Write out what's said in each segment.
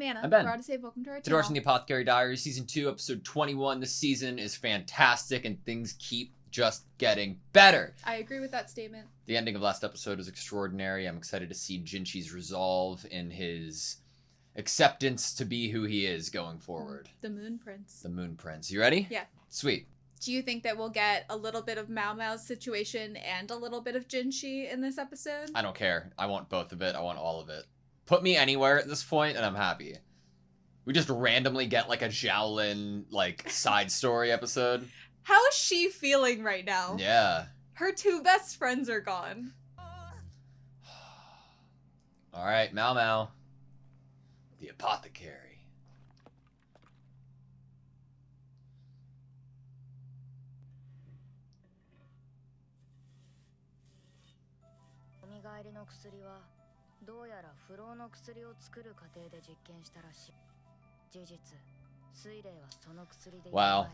Anna. I'm Ben. For AutoSave, welcome to our Today we're channel. watching the Apothecary Diaries Season 2, Episode 21. This season is fantastic and things keep just getting better. I agree with that statement. The ending of last episode was extraordinary. I'm excited to see Jinchi's resolve in his acceptance to be who he is going forward. The Moon Prince. The Moon Prince. You ready? Yeah. Sweet. Do you think that we'll get a little bit of Mao Mao's situation and a little bit of Jinchi in this episode? I don't care. I want both of it. I want all of it. Put me anywhere at this point and I'm happy. We just randomly get like a Xiaolin like side story episode. How is she feeling right now? Yeah. Her two best friends are gone. All right, Mao Mao. The Apothecary. Wow.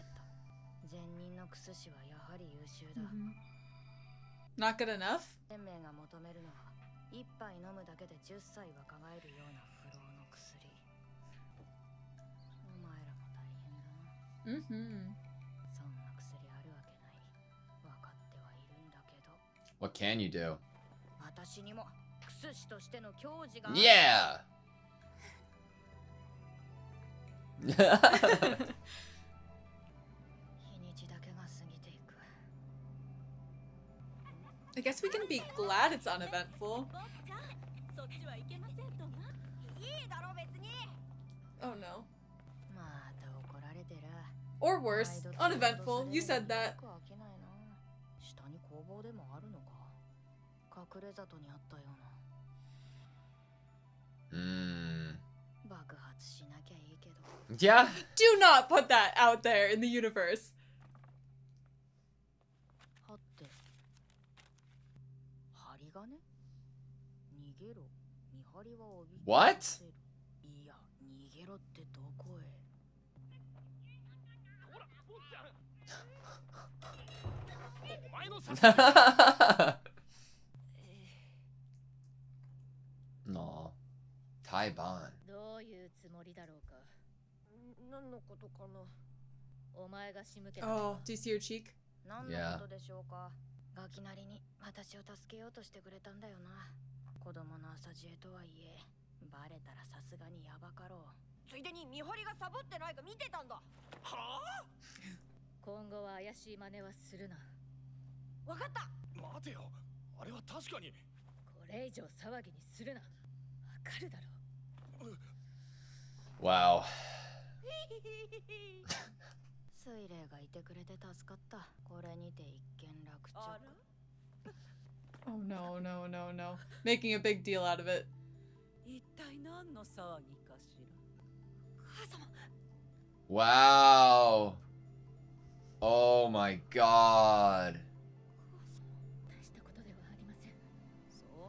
Not good enough? What can you do? Yeah! I guess we can be glad it's uneventful. Oh no. Or worse, uneventful. You said that. Yeah? Do not put that out there in the universe. What? No. Taibon. Oh, do you see your cheek? Yeah. Wow. Oh no, no, no, no. Making a big deal out of it. Wow. Oh my god. Oh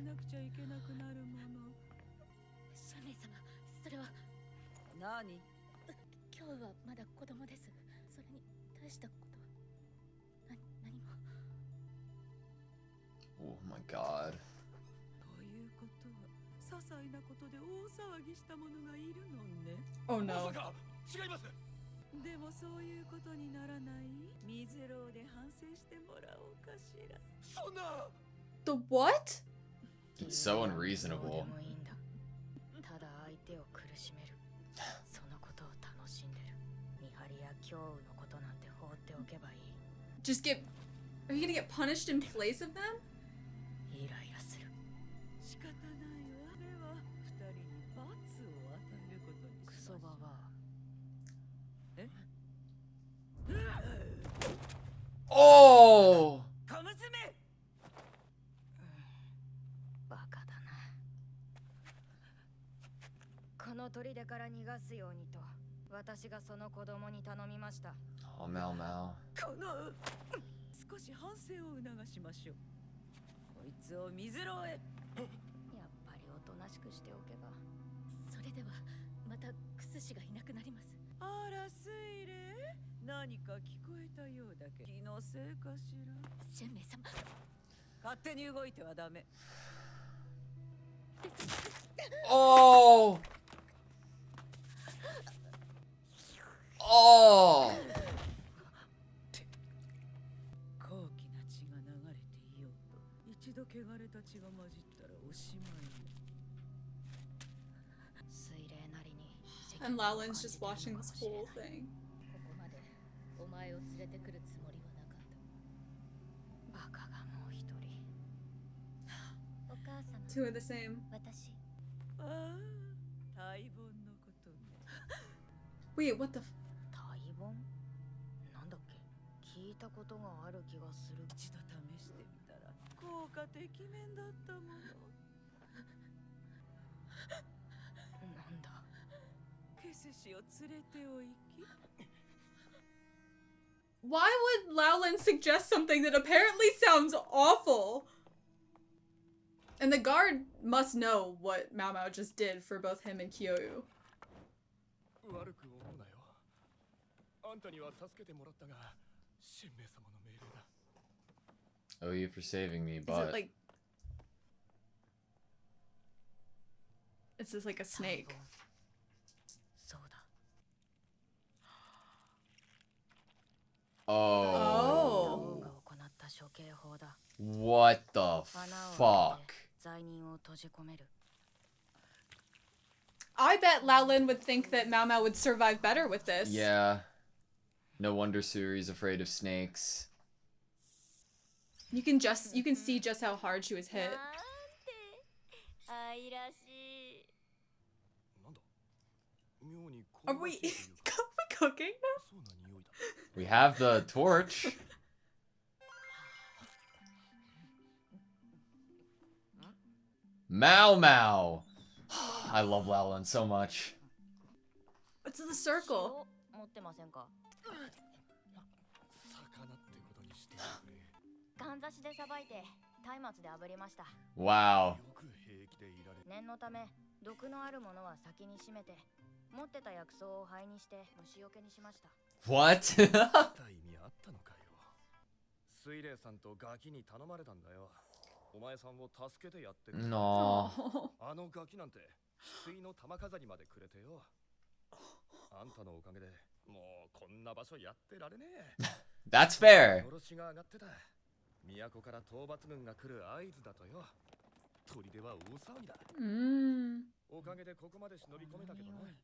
my god. Oh no. The what? It's so unreasonable. Just get... Are you gonna get punished in place of them? Oh! Oh, Mao Mao. あら、スイレ何か聞こえたようだけど、気のせいかしら。春明様、勝手に動いてはダメ。Oh! Oh! 高貴な血が流れていようと、一度汚れた血が混じったらおしまいね。水霊なりに And Laulin's just watching this whole thing. ここまでお前を連れてくるつもりはなかった。バカがもう一人。お母様、 Two of the same. 私、ああ、大盆のことね。Wait, what the? タイボンなんだっけ、聞いたことがある気がする。一度試してみたら効果てきめんだったもの。なんだ、ケセシを連れてお行き。 Why would Laolin suggest something that apparently sounds awful? And the guard must know what Mao Mao just did for both him and Kyoyu. 悪く思うなよ。あんたには助けてもらったが、神明様の命令だ。Owe you for saving me, Is but it like... Is this like a snake? そうだ。 oh, が行った処刑法だ。 what the 穴を fuck? 開けて罪人を閉じ込める。 I bet Laolin would think that Mao Mao would survive better with this. Yeah. No wonder Suri's afraid of snakes. You can see just how hard she was hit. 愛らしい。なんだ妙に Are 香ば we しいというか are we cooking now? そうな匂いだ。 We have the torch. Mao Mao. I love Laolin so much. What's in the circle? 持ってませんか。魚ってことにしてくれ。かんざしでさばいて松明で炙りました。 Wow. よく平気でいられる。念のため毒のあるものは先に締めて、持ってた薬草を灰にして虫除けにしました。 What? した意味あったのかよ。水霊さんとガキに頼まれたんだよ。お前さんを助けてやってくれ。 No. Oh. あのガキなんて水の玉飾りまでくれてよ。あんたのおかげでもうこんな場所やってられねえ。 That's fair. のろしが上がってた。都から討伐軍が来る合図だとよ。砦は大騒ぎだ。 おかげでここまで忍び込めたけどね。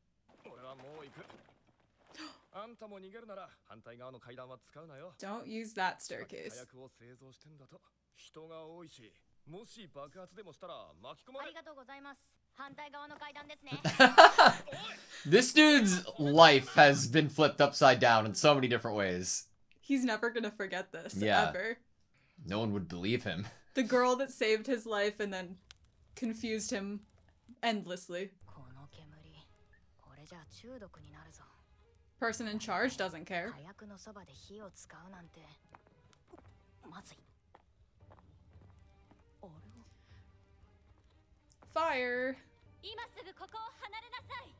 俺はもう行く。あんたも逃げるなら反対側の階段は使うなよ。 Don't use that 火 staircase. 薬を製造してんだと。人が多いし、もし爆発でもしたら巻き込まれ。ありがとうございます。反対側の階段ですね。 This dude's life has been flipped upside down in so many different ways. He's never gonna forget this, Yeah. ever. No one would believe him. The girl that saved his life and then confused him endlessly. この煙、これじゃ中毒になるぞ。 Person in charge doesn't care. 火薬のそばで火を使うなんてまずい。 Fire. 今すぐここを離れなさい。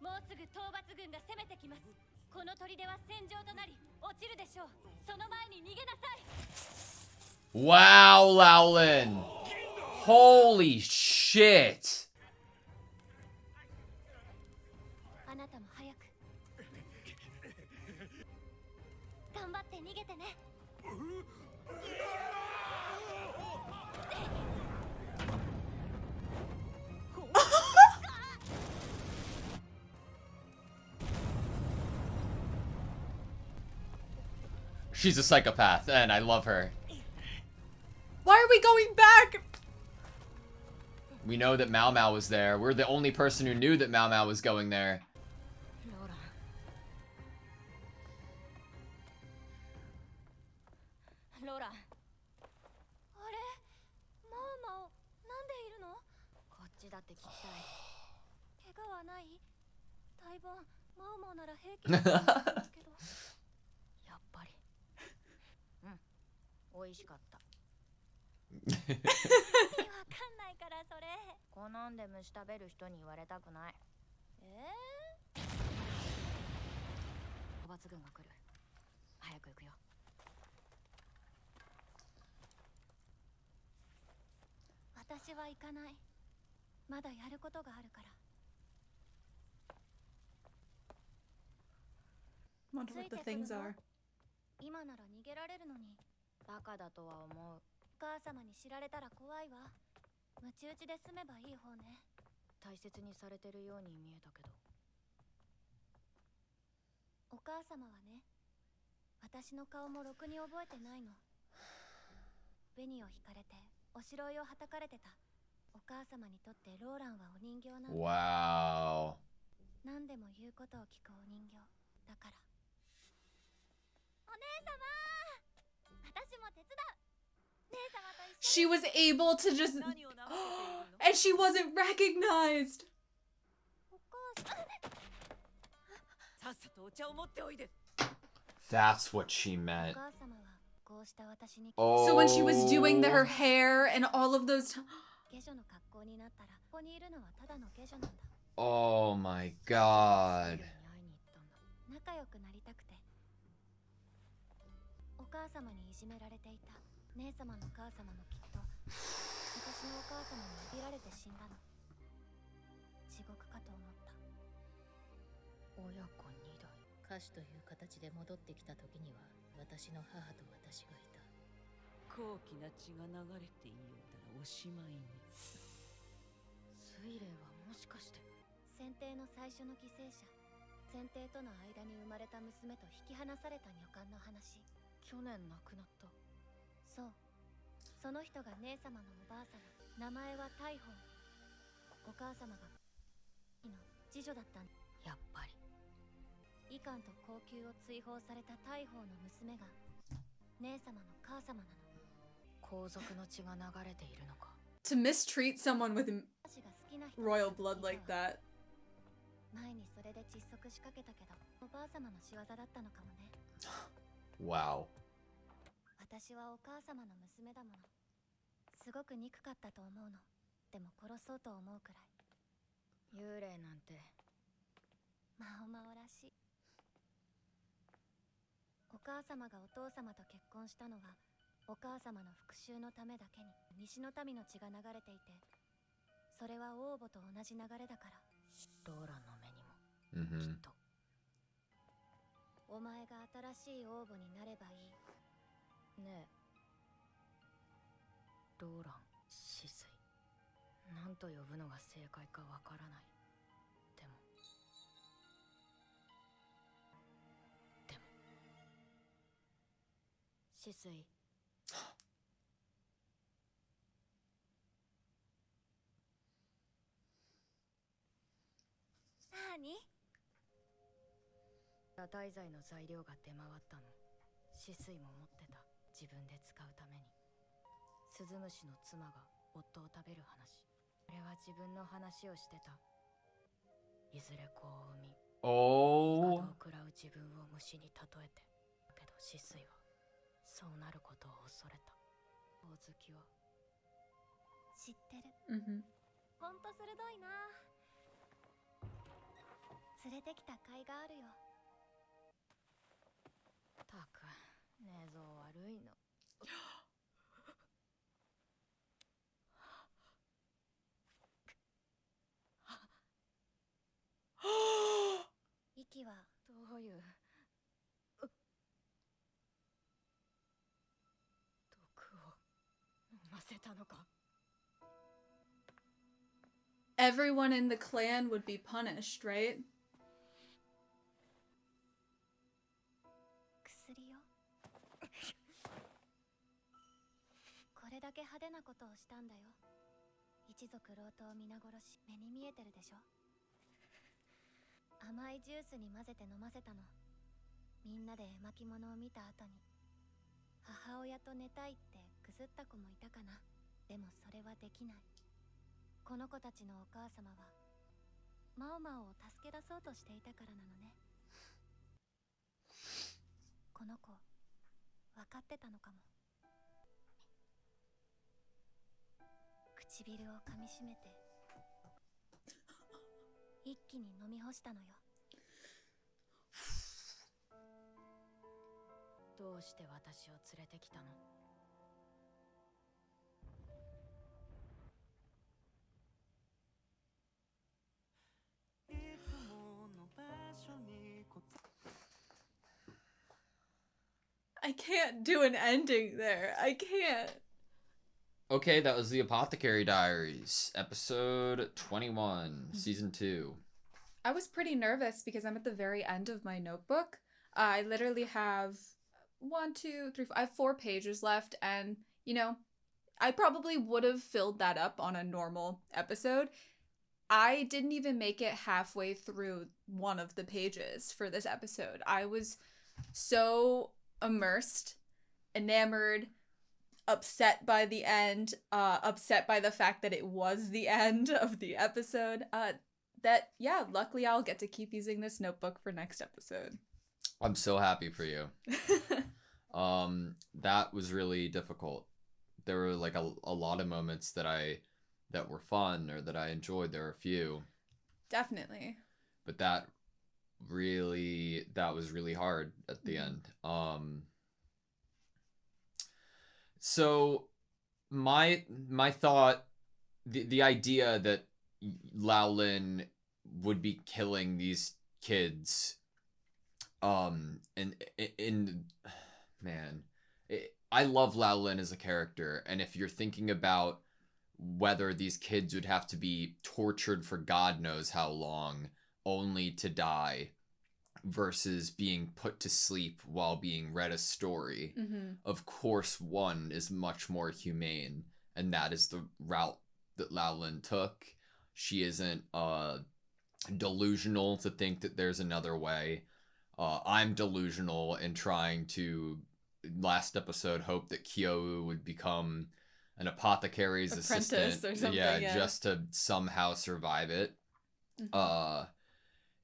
もうすぐ討伐軍が攻めてきます。この砦は戦場となり落ちるでしょう。その前に逃げなさい。 Wow, Laolin. Holy shit. あなたも早く頑張って逃げてね。 She's a psychopath, and I love her. Why are we going back? We know that Mao Mao was there. We're the only person who knew that Mao Mao was going there. ローラン。ローラン。あれ、マオマオ、なんでいるの？こっちだって聞きたい。怪我はない？タイボン、マオマオなら平気だと思うんですけど。やっぱり。うん、美味しかった。わかんないからそれ。好んで虫食べる人に言われたくない。伐軍が来る。早く行くよ。私は行かない。まだやることがあるから。 Wonder what the things are. 今なら逃げられるのに。バカだとは思う。お母様に知られたら怖いわ。ムチ打ちで済めばいい方ね。大切にされてるように見えたけど。お母様はね、私の顔もろくに覚えてないの。紅を引かれておしろいをはたかれてた。お母様にとってローランはお人形なんだ。 Wow. 何でも言うことを聞くお人形だから。お姉様、私も手伝う。姉様と一緒 She was able to just. 何を怠けているの？ And she wasn't recognized! お母さん。さっさとお茶を持っておいで。 That's what she お meant. 母様はこうした私に Oh. So when she was doing her hair and all of those. 下女の格好になったら、ここにいるのはただの下女なんだ。 Oh my god. 会いに行ったんだ。仲良くなりたくて。お母様にいじめられていた姉様の母様もきっと私のお母様にいびられて死んだの。地獄かと思った。親子二代。歌手という形で戻ってきた時には私の母と私がいた。高貴な血が流れていようたらおしまいに。水霊はもしかして。先帝の最初の犠牲者。先帝との間に生まれた娘と引き離された女官の話。去年亡くなった。そう。その人が姉様のおばあ様。名前は大宝。お母様がの次女だったん。やっぱり。遺憾と高級を追放された大宝の娘が姉様の母様なの。皇族の血が流れているのか。To mistreat someone with 私が好きな人 royal blood like that. 前にそれで窒息しかけたけど、おばあ様の仕業だったのかもね。Wow. 私はお母様の娘だもの。すごく憎かったと思うの。でも殺そうと思うくらい。幽霊なんてまおまおらしい。お母様がお父様と結婚したのはお母様の復讐のためだけに。西の民の血が流れていて、それは王母と同じ流れだから。ローランの目にも、きっ Mm-hmm. と。お前が新しい王母になればいい。ねえ、ローラン、死水。何と呼ぶのが正解かわからない。でも死水。何？裸体剤の材料が出回ったの。死水も持ってた。自分で使うために。スズムシの妻が夫を食べる話。俺は自分の話をしてた。いずれ子を産み、Oh. 角を食らう自分を虫に例えて。だけど死水はそうなることを恐れた。ほおずきは知ってる。 Mm-hmm. ほんと鋭いな。連れてきた甲斐があるよ。たく、寝相悪いの。息はどういう毒を飲ませたのか。 Everyone in the clan would be punished, right? 薬よ。これだけ派手なことをしたんだよ。一族老頭皆殺し。目に見えてるでしょ。甘いジュースに混ぜて飲ませたの。みんなで絵巻物を見た後に。母親と寝たいってぐずった子もいたかな。でもそれはできない。この子たちのお母様はマオマオを助け出そうとしていたからなのね。この子分かってたのかも。唇を噛みしめて一気に飲み干したのよ。どうして私を連れてきたの？I can't do an ending there. I can't. Okay, that was the Apothecary Diaries, episode 21, season 2. I was pretty nervous because I'm at the very end of my notebook. I literally have 1, 2, 3, 4, I have 4 pages left, and, you know, I probably would have filled that up on a normal episode. I didn't even make it halfway through one of the pages for this episode. I was so immersed, enamored, upset by the end, upset by the fact that it was the end of the episode, that, yeah, luckily I'll get to keep using this notebook for next episode. I'm so happy for you. That was really difficult. There were like a lot of moments that were fun or that I enjoyed. There were a few. Definitely. But that was really hard at the end. So my thought, the idea that Lao Lin would be killing these kids, I love Lao Lin as a character, and if you're thinking about whether these kids would have to be tortured for God knows how long only to die versus being put to sleep while being read a story, of course one is much more humane, and that is the route that Lao Lin took. She isn't delusional to think that there's another way. I'm delusional in trying to, last episode, hope that Kyo would become an apothecary's Apprentice assistant, or something, yeah, just to somehow survive it.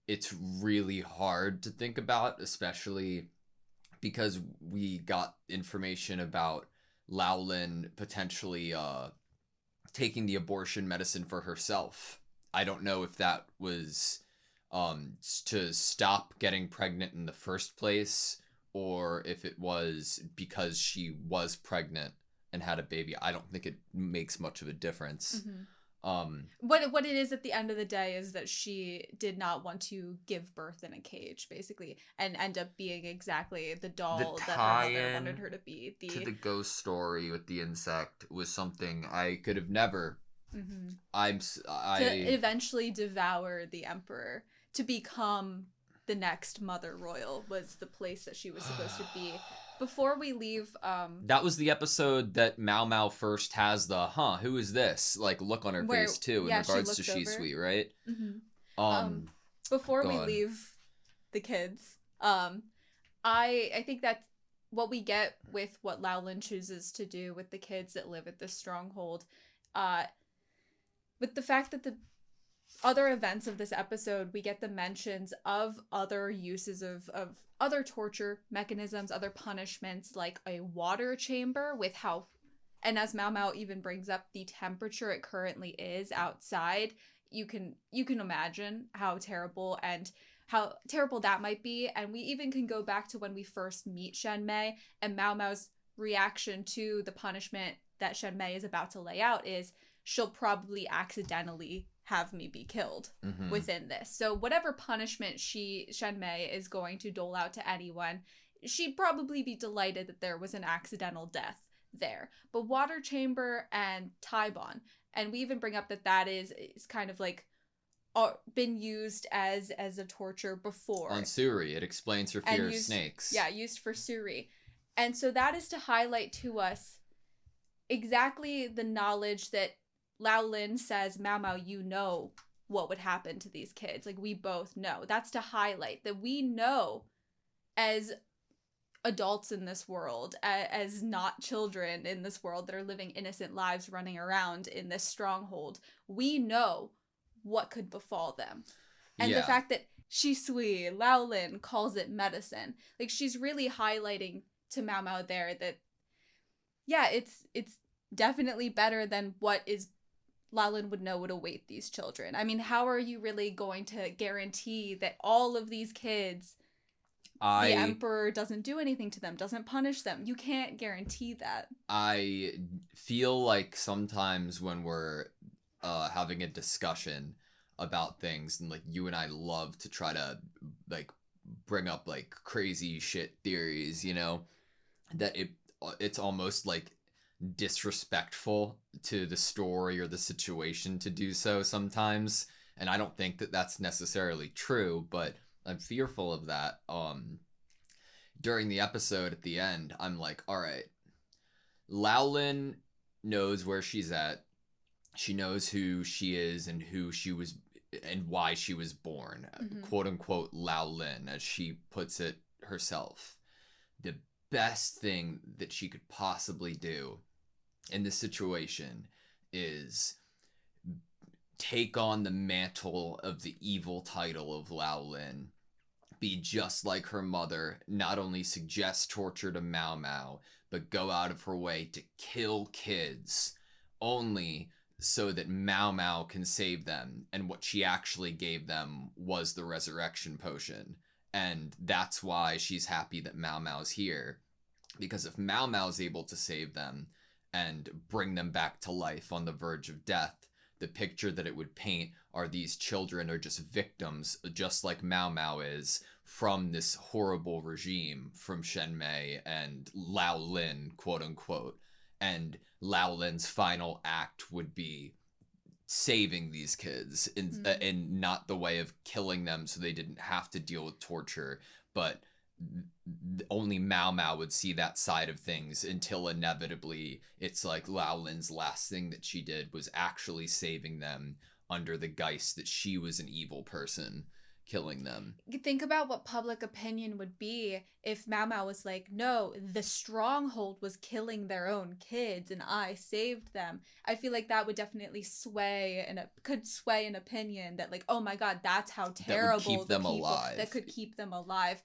It's really hard to think about, especially because we got information about Lao Lin potentially taking the abortion medicine for herself. I don't know if that was to stop getting pregnant in the first place, or if it was because she was pregnant and had a baby. I don't think it makes much of a difference. What it is at the end of the day is that she did not want to give birth in a cage, basically, and end up being exactly the doll that her mother wanted her to be. To the ghost story with the insect was something I could have never. To eventually devour the emperor, to become the next Mother Royal, was the place that she was supposed to be. Before we leave, that was the episode that Mao Mao first has the who is this like look on her face too, in regards to Shisui, right? Before we leave the kids, I think that's what we get with what Lao Lin chooses to do with the kids that live at this stronghold, with the fact that the other events of this episode, we get the mentions of other uses of other torture mechanisms, other punishments, like a water chamber with how, and as Mao Mao even brings up, the temperature it currently is outside. You can imagine how terrible that might be. And we even can go back to when we first meet Shen Mei, and Mao Mao's reaction to the punishment that Shen Mei is about to lay out is, she'll probably accidentally have me be killed within this. So whatever punishment Shen Mei is going to dole out to anyone, she'd probably be delighted that there was an accidental death there. But water chamber and Taibon, and we even bring up that is kind of like been used as a torture before. On Suri, it explains her fear of snakes. Yeah, used for Suri. And so that is to highlight to us exactly the knowledge that Lao Lin says, Mao Mao, you know what would happen to these kids. Like, we both know. That's to highlight that we know, as adults in this world, as not children in this world that are living innocent lives running around in this stronghold, we know what could befall them. And the fact that Shisui, Lao Lin, calls it medicine, like, she's really highlighting to Mao Mao there that, yeah, it's definitely better than what is Lao Lin would know would await these children. I mean, how are you really going to guarantee that all of these kids the Emperor doesn't do anything to them, doesn't punish them. You can't guarantee that. I feel like sometimes when we're having a discussion about things, and like you and I love to try to like bring up like crazy shit theories, you know, that it's almost like disrespectful to the story or the situation to do so sometimes, and I don't think that that's necessarily true, but I'm fearful of that. During the episode at the end, I'm like, all right, Laolin knows where she's at. She knows who she is and who she was and why she was born, quote unquote Laolin, as she puts it herself. The best thing that she could possibly do in this situation is take on the mantle of the evil title of Laolin, be just like her mother, not only suggest torture to Mao Mao, but go out of her way to kill kids only so that Mao Mao can save them. And what she actually gave them was the resurrection potion. And that's why she's happy that Mao Mao's here. Because if Mao Mao's able to save them and bring them back to life on the verge of death, the picture that it would paint are these children are just victims, just like Mao Mao is, from this horrible regime from Shenmei and Laolin, quote unquote. And Laolin's final act would be saving these kids in not the way of killing them so they didn't have to deal with torture, but only Mao Mao would see that side of things until inevitably it's like Laolin's last thing that she did was actually saving them under the guise that she was an evil person killing them. Think about what public opinion would be if Mao Mao was like, no, the stronghold was killing their own kids and I saved them. I feel like that would definitely could sway an opinion that like, oh my god, that's how terrible that would keep them alive. That could keep them alive,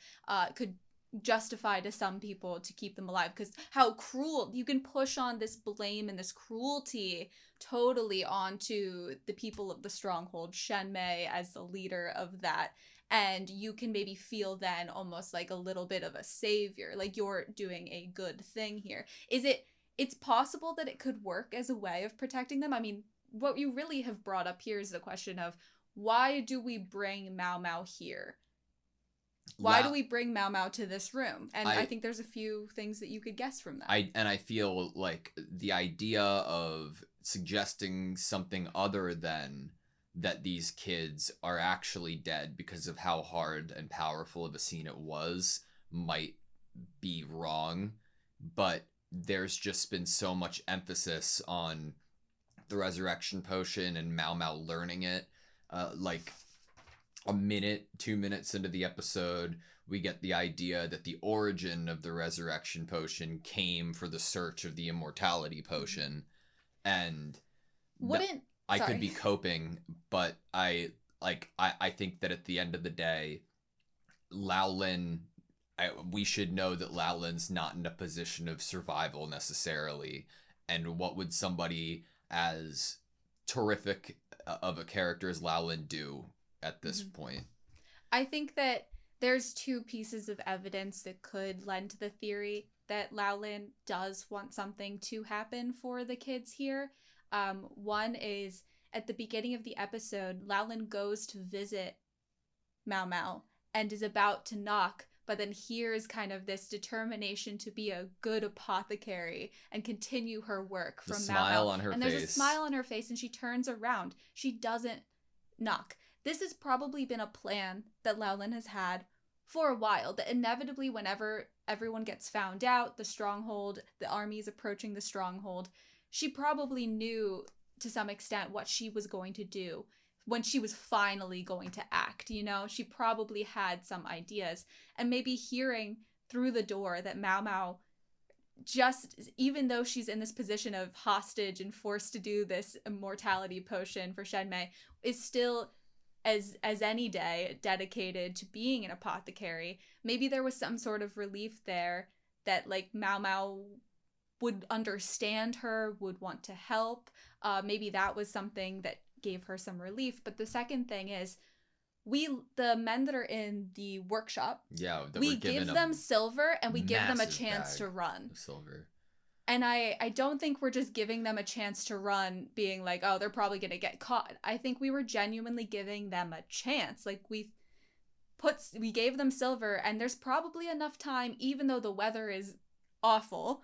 could justify to some people to keep them alive, because how cruel you can push on this blame and this cruelty totally onto the people of the stronghold, Shenmei as the leader of that, and you can maybe feel then almost like a little bit of a savior, like you're doing a good thing here. It's possible that it could work as a way of protecting them. I mean, what you really have brought up here is the question of why do we bring Mao Mao here? Why do we bring Mao Mao to this room? And I think there's a few things that you could guess from that. I feel like the idea of suggesting something other than that these kids are actually dead because of how hard and powerful of a scene it was might be wrong, but there's just been so much emphasis on the resurrection potion and Mao Mao learning it. Like a minute, 2 minutes into the episode, we get the idea that the origin of the resurrection potion came for the search of the immortality potion. And I could be coping, but I think that at the end of the day, Laolin, we should know that Laolin's not in a position of survival necessarily. And what would somebody as terrific of a character as Laolin do at this point? I think that there's two pieces of evidence that could lend to the theory that Laolin does want something to happen for the kids here. One is at the beginning of the episode, Laolin goes to visit Mao Mao and is about to knock, but then hears kind of this determination to be a good apothecary and continue her work from Mao Mao. Smile on her face. And there's a smile on her face and she turns around. She doesn't knock. This has probably been a plan that Laolin has had for a while, that inevitably whenever everyone gets found out, the stronghold, the army is approaching the stronghold, she probably knew to some extent what she was going to do when she was finally going to act, you know? She probably had some ideas. And maybe hearing through the door that Mao Mao, just even though she's in this position of hostage and forced to do this immortality potion for Shenmei, is still as any day dedicated to being an apothecary. Maybe there was some sort of relief there that like Mao Mao would understand her, would want to help. Maybe that was something that gave her some relief. But the second thing is, the men that are in the workshop, Yeah, that we were given give them silver and we give them a massive chance bag to run. of silver. And I don't think we're just giving them a chance to run, being like, oh, they're probably going to get caught. I think we were genuinely giving them a chance. Like, we gave them silver, and there's probably enough time, even though the weather is awful,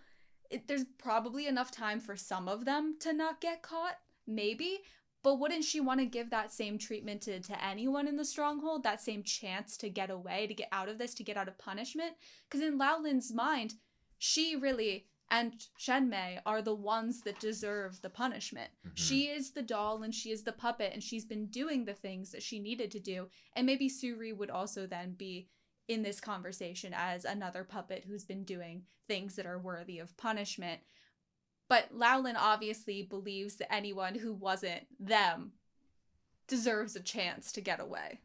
there's probably enough time for some of them to not get caught, maybe. But wouldn't she want to give that same treatment to anyone in the stronghold, that same chance to get away, to get out of this, to get out of punishment? Because in Laolin's mind, she really and Shenmei are the ones that deserve the punishment. Mm-hmm. She is the doll and she is the puppet, and she's been doing the things that she needed to do. And maybe Suri would also then be in this conversation as another puppet who's been doing things that are worthy of punishment. But Laolin obviously believes that anyone who wasn't them deserves a chance to get away.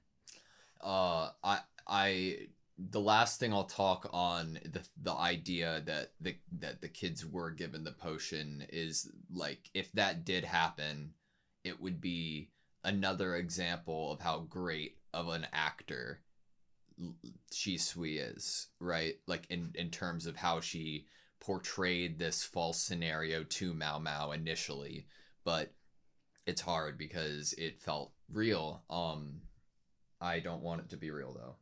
The last thing I'll talk on the idea that the kids were given the potion is, like, if that did happen, it would be another example of how great of an actor Shisui is, right? Like, in terms of how she portrayed this false scenario to Mao Mao initially, but it's hard because it felt real. I don't want it to be real though.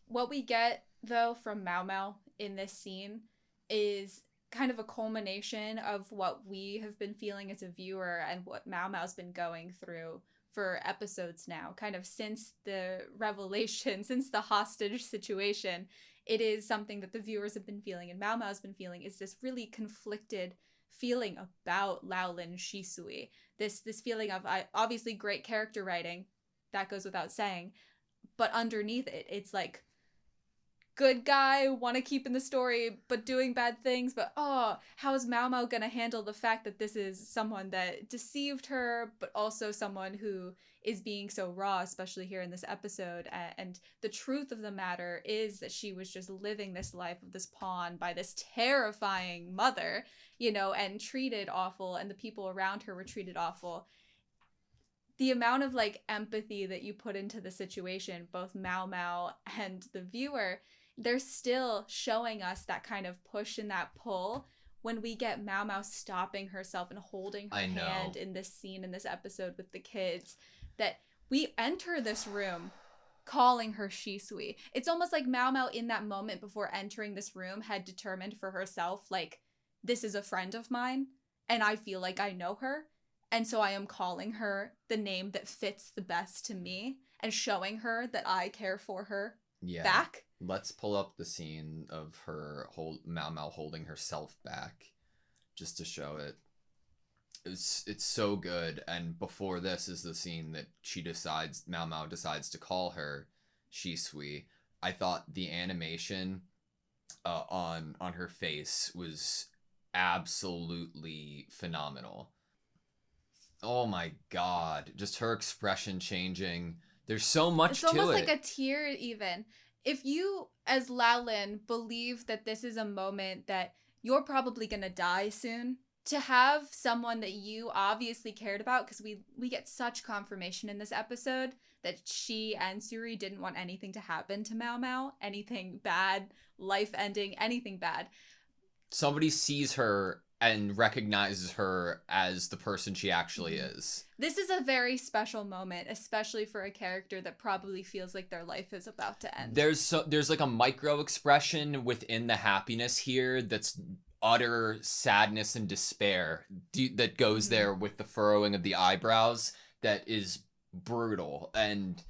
What we get, though, from Mao Mao in this scene is kind of a culmination of what we have been feeling as a viewer and what Mao Mao's been going through for episodes now. Kind of since the revelation, since the hostage situation, it is something that the viewers have been feeling and Mao Mao's been feeling, is this really conflicted feeling about Laolin Shisui. This feeling of, obviously great character writing, that goes without saying, but underneath it, it's like, good guy, want to keep in the story, but doing bad things. But, how is Mao Mao going to handle the fact that this is someone that deceived her, but also someone who is being so raw, especially here in this episode. And the truth of the matter is that she was just living this life of this pawn by this terrifying mother, and treated awful, and the people around her were treated awful. The amount of, like, empathy that you put into the situation, both Mao Mao and the viewer, they're still showing us that kind of push and that pull when we get Mao Mao stopping herself and holding her hand in this scene, in this episode with the kids, that we enter this room calling her Shisui. It's almost like Mao Mao in that moment before entering this room had determined for herself, like, this is a friend of mine and I feel like I know her. And so I am calling her the name that fits the best to me and showing her that I care for her back. Let's pull up the scene of her Mao Mao holding herself back just to show it. It's so good. And before this is the scene that Mao Mao decides to call her Shisui. I thought the animation on her face was absolutely phenomenal. Oh my god, just her expression changing. There's so much to it. It's almost like a tear even. If you, as Laolin, believe that this is a moment that you're probably going to die soon, to have someone that you obviously cared about, because we get such confirmation in this episode that she and Suri didn't want anything to happen to Mao Mao, anything bad, life ending, anything bad. Somebody sees her and recognizes her as the person she actually is. This is a very special moment, especially for a character that probably feels like their life is about to end. There's like a micro expression within the happiness here that's utter sadness and despair that goes there with the furrowing of the eyebrows that is brutal, and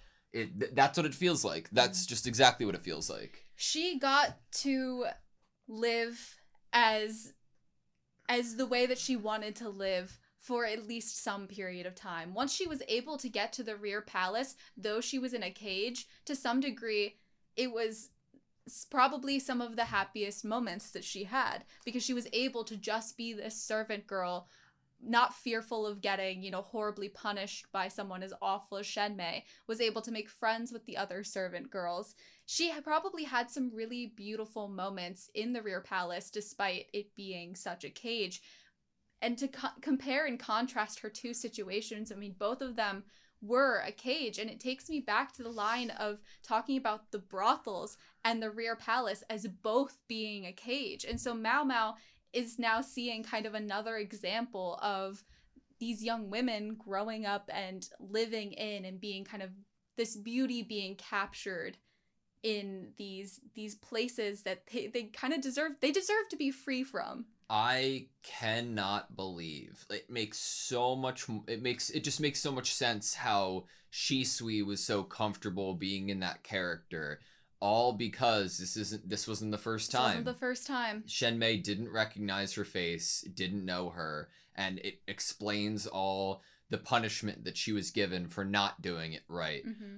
that's what it feels like. That's just exactly what it feels like. She got to live as the way that she wanted to live for at least some period of time. Once she was able to get to the rear palace, though she was in a cage, to some degree, it was probably some of the happiest moments that she had, because she was able to just be this servant girl, not fearful of getting, horribly punished by someone as awful as Shenmei, was able to make friends with the other servant girls. She probably had some really beautiful moments in the rear palace, despite it being such a cage. And to compare and contrast her two situations, I mean, both of them were a cage. And it takes me back to the line of talking about the brothels and the rear palace as both being a cage. And so Mao Mao is now seeing kind of another example of these young women growing up and living in and being kind of this beauty being captured in these places that they kind of deserve to be free from. I cannot believe it just makes so much sense how Shisui was so comfortable being in that character, all because this wasn't the first time. This wasn't the first time. Shenmei didn't recognize her face, didn't know her, and it explains all the punishment that she was given for not doing it right. Mm-hmm.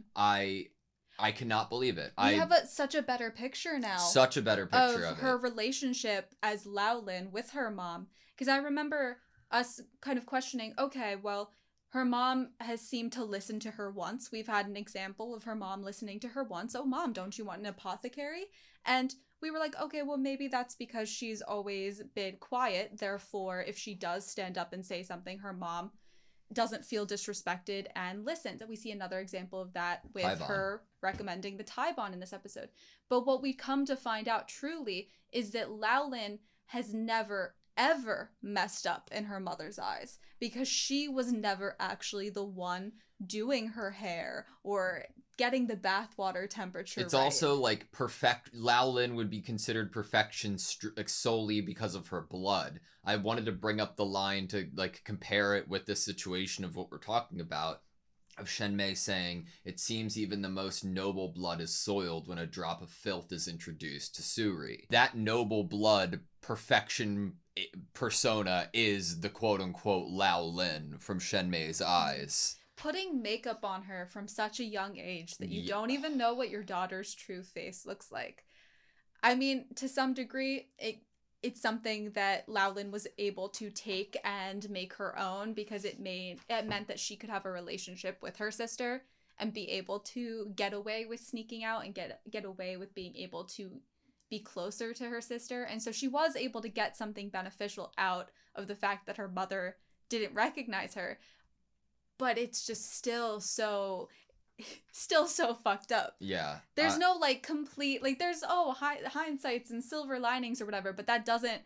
I cannot believe it. We have such a better picture now. Such a better picture of her relationship as Laolin with her mom. Because I remember us kind of questioning, okay, well, her mom has seemed to listen to her once. We've had an example of her mom listening to her once. Oh, Mom, don't you want an apothecary? And we were like, okay, well, maybe that's because she's always been quiet. Therefore, if she does stand up and say something, her mom doesn't feel disrespected and listens. And we see another example of that with Taibon. her recommending the Taibon in this episode. But what we come to find out truly is that Laolin has never, ever messed up in her mother's eyes, because she was never actually the one doing her hair or getting the bathwater temperature It's right. also like Laolin would be considered perfection solely because of her blood. I wanted to bring up the line to like compare it with this situation of what we're talking about, of Shenmei saying, "It seems even the most noble blood is soiled when a drop of filth is introduced to Suri." That noble blood perfection persona is the quote-unquote Laolin from Shenmei's eyes. Putting makeup on her from such a young age that you don't even know what your daughter's true face looks like. I mean, to some degree, it's something that Laolin was able to take and make her own, because it meant that she could have a relationship with her sister and be able to get away with sneaking out and get away with being able to be closer to her sister. And so she was able to get something beneficial out of the fact that her mother didn't recognize her. But it's just still so fucked up. Yeah. There's no like complete, like there's hindsights and silver linings or whatever, but that doesn't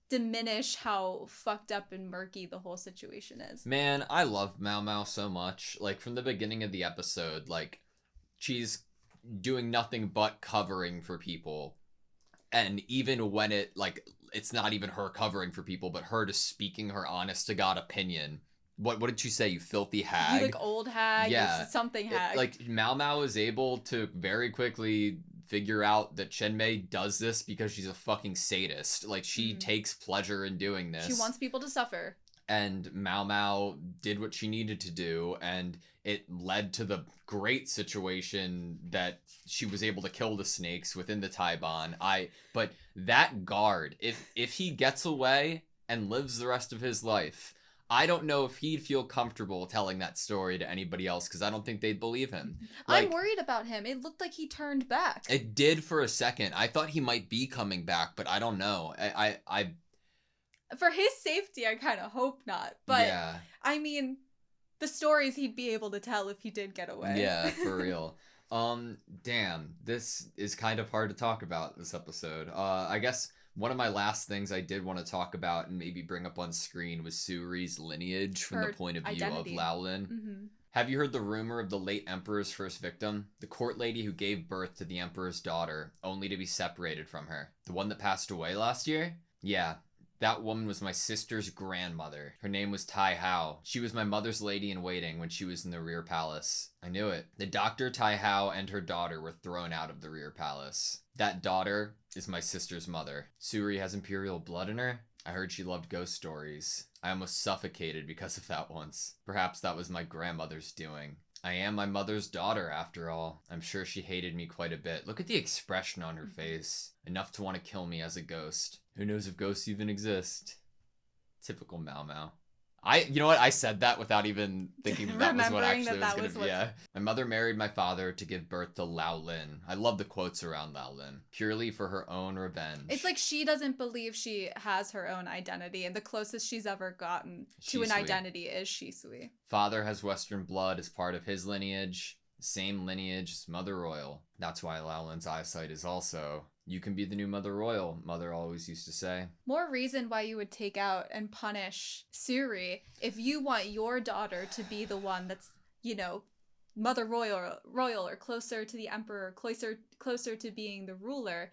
diminish how fucked up and murky the whole situation is. Man, I love Mao Mao so much. Like from the beginning of the episode, like she's doing nothing but covering for people. And even when it's not even her covering for people, but her just speaking her honest to God opinion. What did you say, you filthy hag? You like old hag, yeah, something hag. Like Mao Mao is able to very quickly figure out that Shenmei does this because she's a fucking sadist. Like she takes pleasure in doing this. She wants people to suffer. And Mao Mao did what she needed to do, and it led to the great situation that she was able to kill the snakes within the Taibon. But that guard, if he gets away and lives the rest of his life, I don't know if he'd feel comfortable telling that story to anybody else, because I don't think they'd believe him. Like, I'm worried about him. It looked like he turned back. It did for a second. I thought he might be coming back, but I don't know. I for his safety, I kind of hope not. But yeah. I mean, the stories he'd be able to tell if he did get away. Yeah, for real. Damn, this is kind of hard to talk about this episode. I guess one of my last things I did want to talk about and maybe bring up on screen was Suri's lineage from the point of view identity. of Laolin. Mm-hmm. Have you heard the rumor of the late emperor's first victim? The court lady who gave birth to the emperor's daughter, only to be separated from her. The one that passed away last year? Yeah. That woman was my sister's grandmother. Her name was Tai Hao. She was my mother's lady-in-waiting when she was in the rear palace. I knew it. The Dr. Tai Hao and her daughter were thrown out of the rear palace. That daughter is my sister's mother. Suri has imperial blood in her. I heard she loved ghost stories. I almost suffocated because of that once. Perhaps that was my grandmother's doing. I am my mother's daughter, after all. I'm sure she hated me quite a bit. Look at the expression on her face. Enough to want to kill me as a ghost. Who knows if ghosts even exist? Typical Mao Mao. You know what? I said that without even thinking that was what Remembering actually that was was going to be. Yeah. My mother married my father to give birth to Lao Lin. I love the quotes around Lao Lin. Purely for her own revenge. It's like she doesn't believe she has her own identity, and the closest she's ever gotten to an Shisui. identity is Shisui. Father has Western blood as part of his lineage. Same lineage as Mother Royal. That's why Lao Lin's eyesight is also... You can be the new Mother Royal, Mother always used to say. More reason why you would take out and punish Suri if you want your daughter to be the one that's, you know, Mother Royal or closer to the Emperor, closer to being the ruler.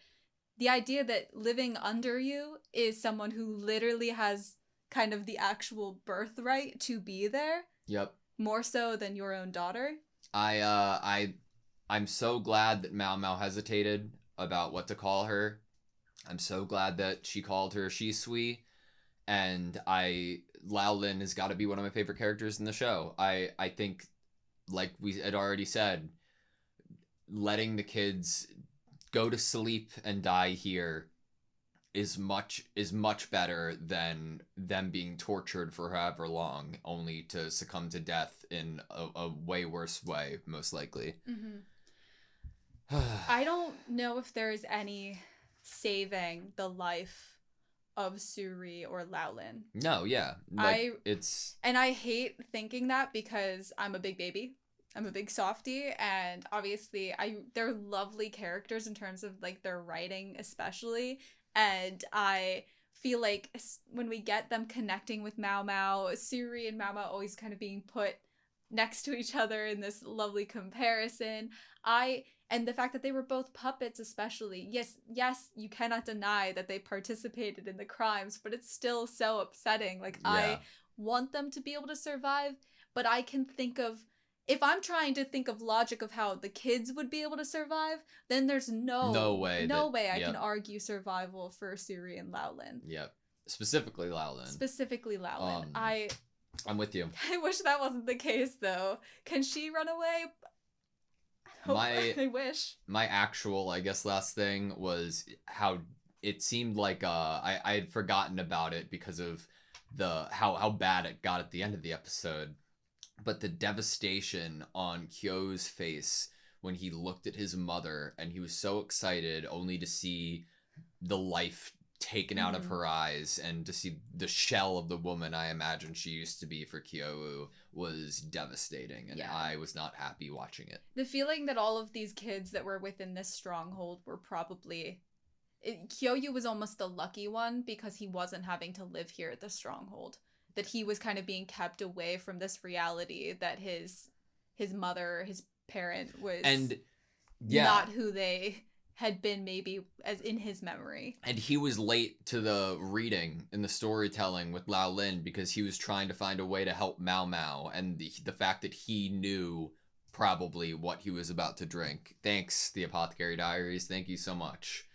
The idea that living under you is someone who literally has kind of the actual birthright to be there. Yep. More so than your own daughter. I'm so glad that Mao Mao hesitated about what to call her. I'm so glad that she called her Shisui, and Lao Lin has got to be one of my favorite characters in the show. I think, like we had already said, letting the kids go to sleep and die here is much better than them being tortured for however long, only to succumb to death in a way worse way, most likely. Mm-hmm. I don't know if there's any saving the life of Suri or Lao Lin. No, yeah. And I hate thinking that because I'm a big baby. I'm a big softie, and obviously they're lovely characters in terms of like their writing especially, and I feel like when we get them connecting with Mao Mao, Suri and Mao Mao always kind of being put next to each other in this lovely comparison. And the fact that they were both puppets especially. Yes, you cannot deny that they participated in the crimes, but it's still so upsetting. Like, yeah. I want them to be able to survive, but I can think of... If I'm trying to think of logic of how the kids would be able to survive, then there's no way I can argue survival for Suri and Lao Lin. Yep. Specifically Lao Lin. I'm with you. I wish that wasn't the case, though. Can she run away? I wish. My actual, I guess, last thing was how it seemed like I had forgotten about it because of how bad it got at the end of the episode. But the devastation on Kyo's face when he looked at his mother, and he was so excited only to see the life taken out of her eyes and to see the shell of the woman I imagine she used to be for Kyo was devastating, and I was not happy watching it. The feeling that all of these kids that were within this stronghold were probably... Kyoyu was almost the lucky one because he wasn't having to live here at the stronghold. That he was kind of being kept away from this reality that his mother, his parent, was not who they had been maybe as in his memory. And he was late to the reading and the storytelling with Lao Lin because he was trying to find a way to help Mao Mao, and the fact that he knew probably what he was about to drink. Thanks, the Apothecary Diaries. Thank you so much.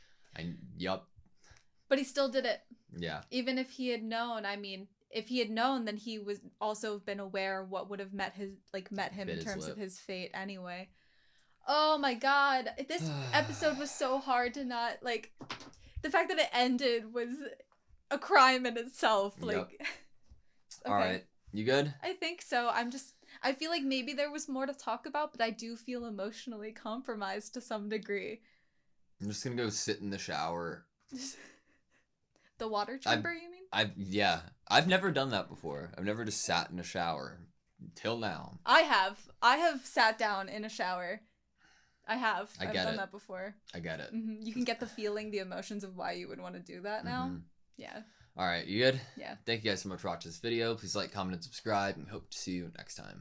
Yup. But he still did it. Yeah. Even if he had known, I mean... If he had known, then he was also been aware of what would have met him in terms of his fate anyway. Oh my god. This episode was so hard to not, like... The fact that it ended was a crime in itself. Like... Yep. Okay. Alright. You good? I think so. I feel like maybe there was more to talk about, but I do feel emotionally compromised to some degree. I'm just gonna go sit in the shower. The water chamber, you mean? I've never done that before. I've never just sat in a shower till now. I have sat down in a shower. I've done that before. I get it. Mm-hmm. You can get the feeling, the emotions of why you would want to do that now. Mm-hmm. Yeah. All right, you good? Yeah. Thank you guys so much for watching this video. Please like, comment, and subscribe, and hope to see you next time.